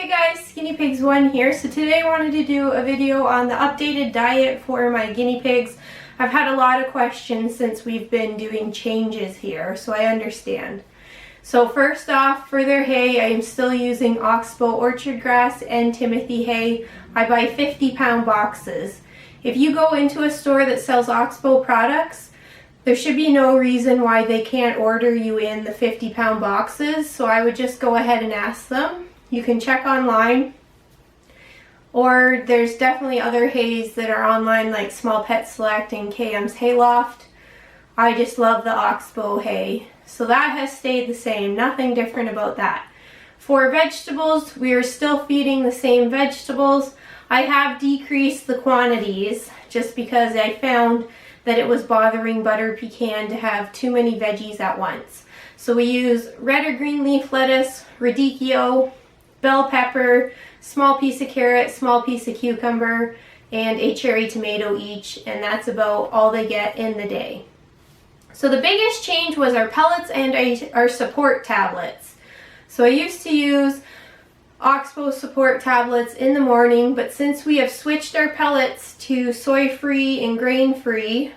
Hey guys, Guinea Pigs 1 here. So today I wanted to do a video on the updated diet for my guinea pigs. I've had a lot of questions since we've been doing changes here, so I understand. So first off, for their hay, I am still using Oxbow orchard grass and Timothy hay. I buy 50-pound boxes. If you go into a store that sells Oxbow products, there should be no reason why they can't order you in the 50-pound boxes, so I would just go ahead and ask them. You can check online, or there's definitely other hays that are online like Small Pet Select and KM's Hayloft. I just love the Oxbow hay. So that has stayed the same, nothing different about that. For vegetables, we are still feeding the same vegetables. I have decreased the quantities just because I found that it was bothering Butter Pecan to have too many veggies at once. So we use red or green leaf lettuce, radicchio, bell pepper, small piece of carrot, small piece of cucumber, and a cherry tomato each, and that's about all they get in the day. So the biggest change was our pellets and our support tablets. So I used to use Oxbow support tablets in the morning, but since we have switched our pellets to soy-free and grain-free,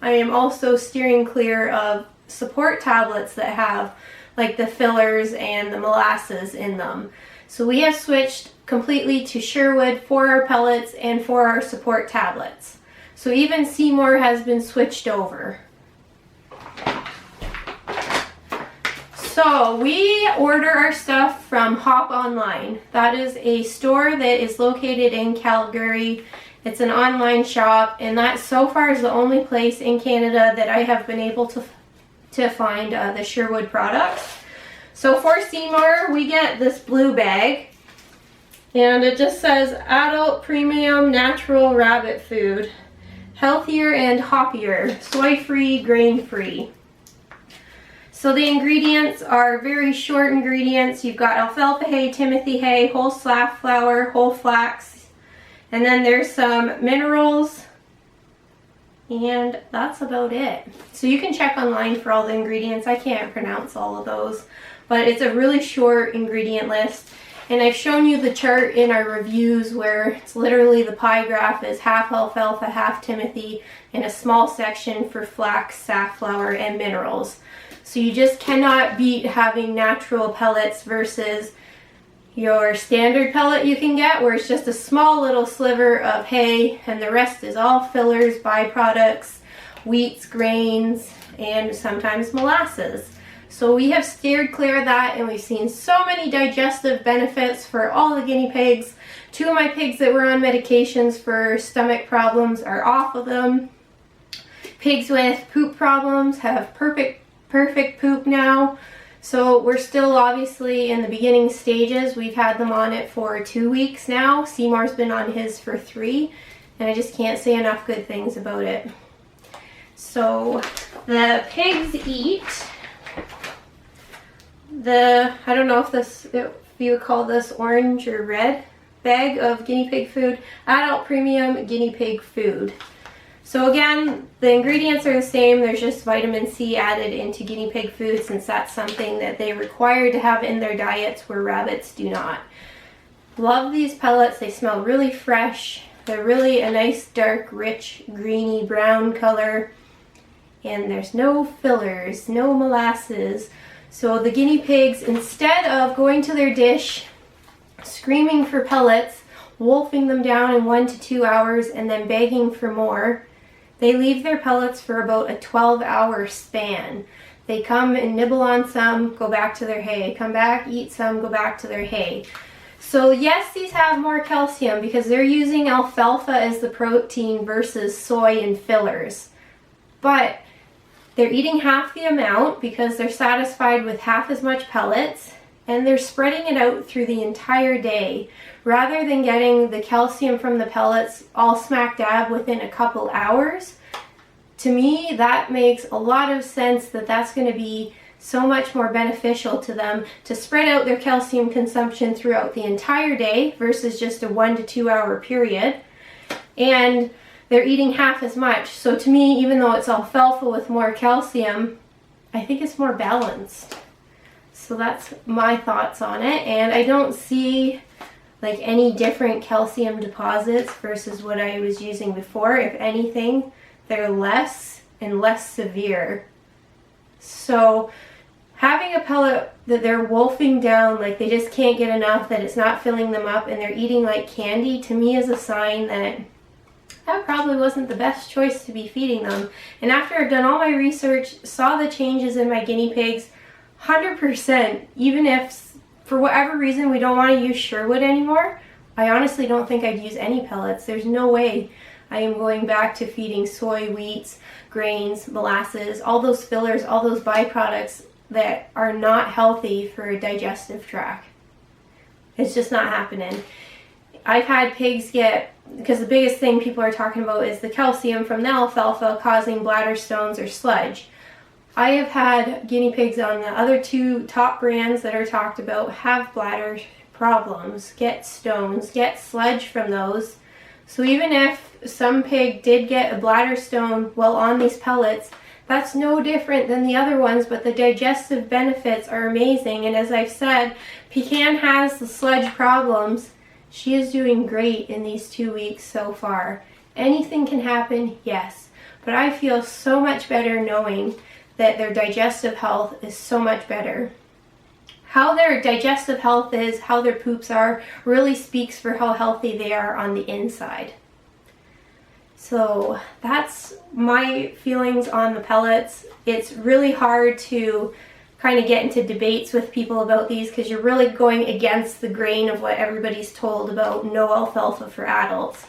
I am also steering clear of support tablets that have like the fillers and the molasses in them. So we have switched completely to Sherwood for our pellets and for our support tablets. So even Seymour has been switched over. So we order our stuff from Hop Online. That is a store that is located in Calgary. It's an online shop, and that so far is the only place in Canada that I have been able to find the Sherwood products. So for Seymour, we get this blue bag, and it just says Adult Premium Natural Rabbit Food, Healthier and Hoppier, Soy-Free, Grain-Free. So the ingredients are very short ingredients. You've got alfalfa hay, Timothy hay, whole safflower, whole flax, and then there's some minerals, and that's about it. So you can check online for all the ingredients. I can't pronounce all of those, but it's a really short ingredient list. And I've shown you the chart in our reviews where it's literally the pie graph is half alfalfa, half Timothy, and a small section for flax, safflower, and minerals. So you just cannot beat having natural pellets versus your standard pellet you can get, where it's just a small little sliver of hay and the rest is all fillers, byproducts, wheats, grains, and sometimes molasses. So we have steered clear of that, and we've seen so many digestive benefits for all the guinea pigs. 2 of my pigs that were on medications for stomach problems are off of them. Pigs with poop problems have perfect poop now. So we're still obviously in the beginning stages. We've had them on it for 2 weeks now. Seymour's been on his for 3, and I just can't say enough good things about it. So the pigs eat I don't know if you would call this orange or red bag of guinea pig food, Adult Premium Guinea Pig Food. So again, the ingredients are the same. There's just vitamin C added into guinea pig food, since that's something that they require to have in their diets where rabbits do not. Love these pellets. They smell really fresh. They're really a nice dark, rich, greeny brown color. And there's no fillers, no molasses. So the guinea pigs, instead of going to their dish, screaming for pellets, wolfing them down in 1 to 2 hours, and then begging for more, they leave their pellets for about a 12-hour span. They come and nibble on some, go back to their hay, come back, eat some, go back to their hay. So yes, these have more calcium because they're using alfalfa as the protein versus soy and fillers. But they're eating half the amount because they're satisfied with half as much pellets, and they're spreading it out through the entire day rather than getting the calcium from the pellets all smack dab within a couple hours. To me, that makes a lot of sense that that's going to be so much more beneficial to them to spread out their calcium consumption throughout the entire day versus just a 1 to 2 hour period. And they're eating half as much. So to me, even though it's alfalfa with more calcium, I think it's more balanced. So that's my thoughts on it, and I don't see like any different calcium deposits versus what I was using before. If anything, they're less and less severe. So having a pellet that they're wolfing down, like they just can't get enough, that it's not filling them up and they're eating like candy, to me is a sign that that probably wasn't the best choice to be feeding them. And after I've done all my research, saw the changes in my guinea pigs, 100%, even if for whatever reason we don't want to use Sherwood anymore, I honestly don't think I'd use any pellets. There's no way I am going back to feeding soy, wheats, grains, molasses, all those fillers, all those byproducts that are not healthy for a digestive tract. It's just not happening. I've had pigs get, because the biggest thing people are talking about is the calcium from the alfalfa causing bladder stones or sludge. I have had guinea pigs on the other two top brands that are talked about have bladder problems, get stones, get sludge from those. So even if some pig did get a bladder stone while on these pellets, that's no different than the other ones, but the digestive benefits are amazing. And as I've said, Pecan has the sludge problems. She is doing great in these 2 weeks so far. Anything can happen, yes, but I feel so much better knowing that their digestive health is so much better. How their digestive health is, how their poops are, really speaks for how healthy they are on the inside. So that's my feelings on the pellets. It's really hard to kind of get into debates with people about these because you're really going against the grain of what everybody's told about no alfalfa for adults.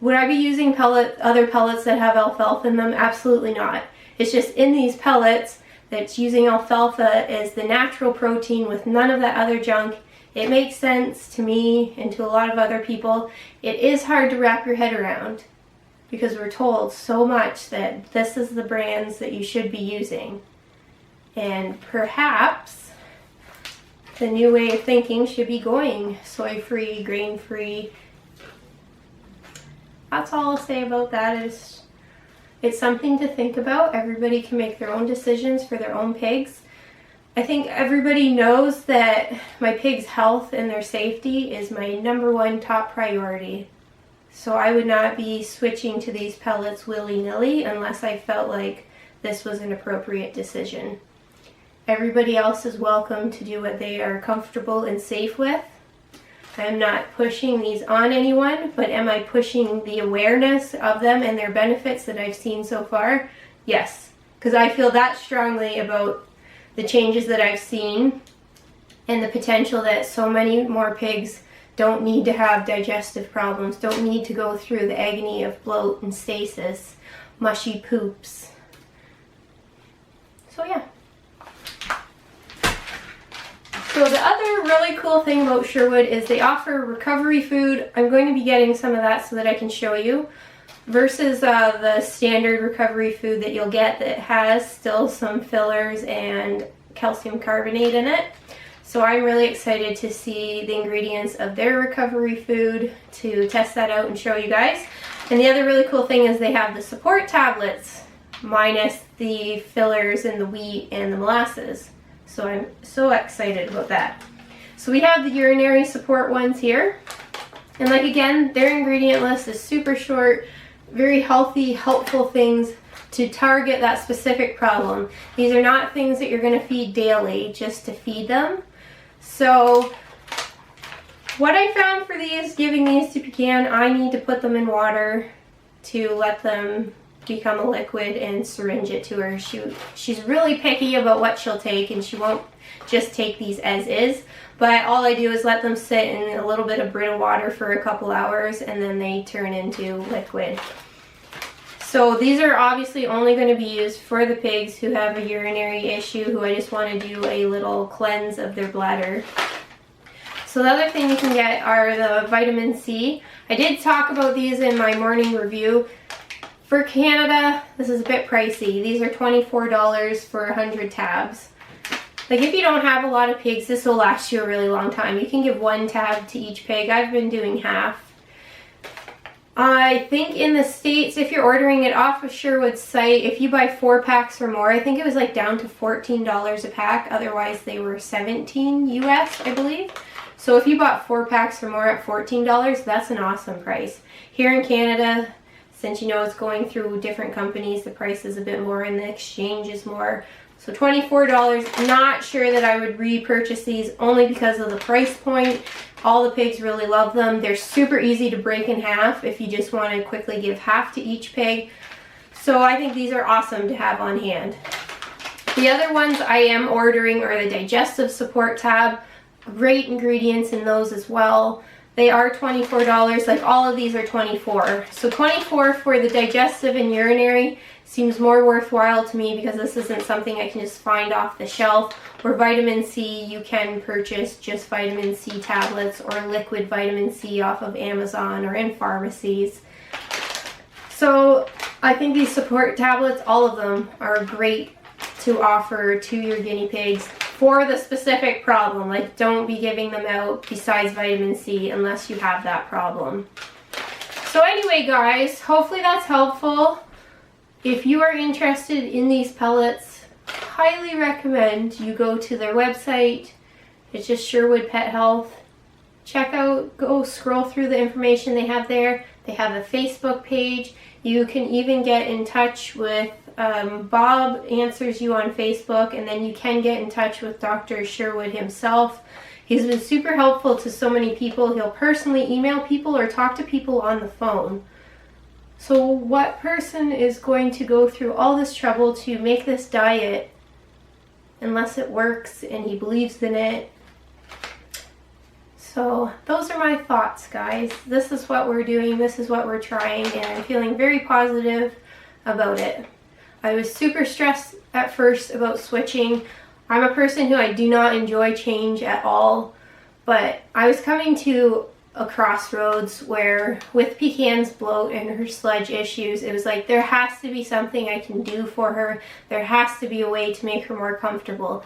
Would I be using other pellets that have alfalfa in them? Absolutely not. It's just in these pellets that's using alfalfa as the natural protein with none of that other junk. It makes sense to me and to a lot of other people. It is hard to wrap your head around because we're told so much that this is the brands that you should be using. And perhaps the new way of thinking should be going soy-free, grain-free. That's all I'll say about that. It's something to think about. Everybody can make their own decisions for their own pigs. I think everybody knows that my pigs' health and their safety is my #1 top priority. So I would not be switching to these pellets willy-nilly unless I felt like this was an appropriate decision. Everybody else is welcome to do what they are comfortable and safe with. I'm not pushing these on anyone, but am I pushing the awareness of them and their benefits that I've seen so far? Yes, because I feel that strongly about the changes that I've seen and the potential that so many more pigs don't need to have digestive problems, don't need to go through the agony of bloat and stasis, mushy poops. So yeah. So the other really cool thing about Sherwood is they offer recovery food. I'm going to be getting some of that so that I can show you, versus the standard recovery food that you'll get that has still some fillers and calcium carbonate in it. So I'm really excited to see the ingredients of their recovery food, to test that out and show you guys. And the other really cool thing is they have the support tablets minus the fillers and the wheat and the molasses. So I'm so excited about that. So we have the urinary support ones here. And like again, their ingredient list is super short, very healthy, helpful things to target that specific problem. These are not things that you're going to feed daily just to feed them. So what I found for these, giving these to Pecan, I need to put them in water to let them become a liquid and syringe it to her. She's really picky about what she'll take, and she won't just take these as is. But all I do is let them sit in a little bit of Brita water for a couple hours, and then they turn into liquid. So these are obviously only going to be used for the pigs who have a urinary issue, who I just want to do a little cleanse of their bladder. So the other thing you can get are the vitamin C. I did talk about these in my morning review. For Canada, this is a bit pricey. These are $24 for 100 tabs. Like if you don't have a lot of pigs, this will last you a really long time. You can give 1 tab to each pig. I've been doing half. I think in the States, if you're ordering it off of Sherwood's site, if you buy 4 packs or more, I think it was like down to $14 a pack. Otherwise, they were $17 US, I believe. So if you bought 4 packs or more at $14, that's an awesome price. Here in Canada, since you know it's going through different companies, the price is a bit more and the exchange is more. So $24, not sure that I would repurchase these only because of the price point. All the pigs really love them. They're super easy to break in half if you just want to quickly give half to each pig. So I think these are awesome to have on hand. The other ones I am ordering are the Digestive Support Tab. Great ingredients in those as well. They are $24, like all of these are $24. So $24 for the digestive and urinary seems more worthwhile to me because this isn't something I can just find off the shelf. Where vitamin C, you can purchase just vitamin C tablets or liquid vitamin C off of Amazon or in pharmacies. So I think these support tablets, all of them are great to offer to your guinea pigs for the specific problem. Like, don't be giving them out besides vitamin C unless you have that problem. So anyway, guys, hopefully that's helpful. If you are interested in these pellets, highly recommend you go to their website. It's just Sherwood Pet Health. Check out, go scroll through the information they have there. They have a Facebook page. You can even get in touch with Bob answers you on Facebook, and then you can get in touch with Dr. Sherwood himself. He's been super helpful to so many people. He'll personally email people or talk to people on the phone. So what person is going to go through all this trouble to make this diet unless it works and he believes in it? So those are my thoughts, guys. This is what we're doing. This is what we're trying, and I'm feeling very positive about it. I was super stressed at first about switching. I'm a person who I do not enjoy change at all, but I was coming to a crossroads where with Pecan's bloat and her sludge issues, it was like there has to be something I can do for her. There has to be a way to make her more comfortable.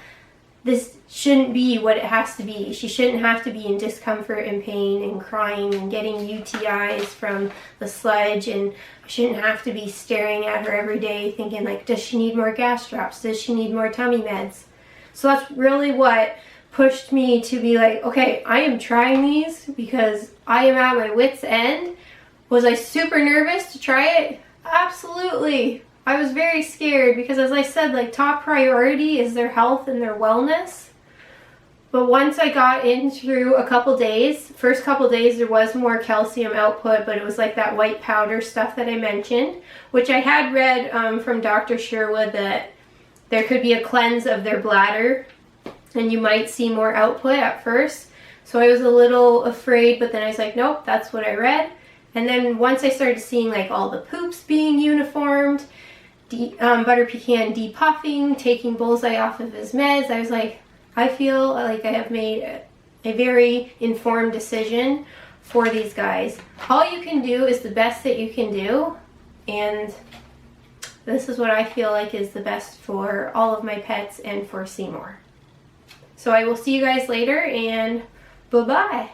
This shouldn't be what it has to be. She shouldn't have to be in discomfort and pain and crying and getting UTIs from the sludge, and I shouldn't have to be staring at her every day thinking like, does she need more gas drops? Does she need more tummy meds? So that's really what pushed me to be like, okay, I am trying these because I am at my wit's end. Was I super nervous to try it? Absolutely. I was very scared because, as I said, like, top priority is their health and their wellness. But once I got in through a couple days, first couple days there was more calcium output, but it was like that white powder stuff that I mentioned, which I had read from Dr. Sherwood that there could be a cleanse of their bladder and you might see more output at first. So I was a little afraid, but then I was like, nope, that's what I read. And then once I started seeing like all the poops being uniformed, Butter Pecan depuffing, taking Bullseye off of his meds, I was like, I feel like I have made a very informed decision for these guys. All you can do is the best that you can do, and this is what I feel like is the best for all of my pets and for Seymour. So I will see you guys later, and bye-bye.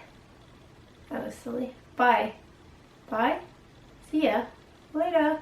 That was silly. Bye. Bye. See ya. Later.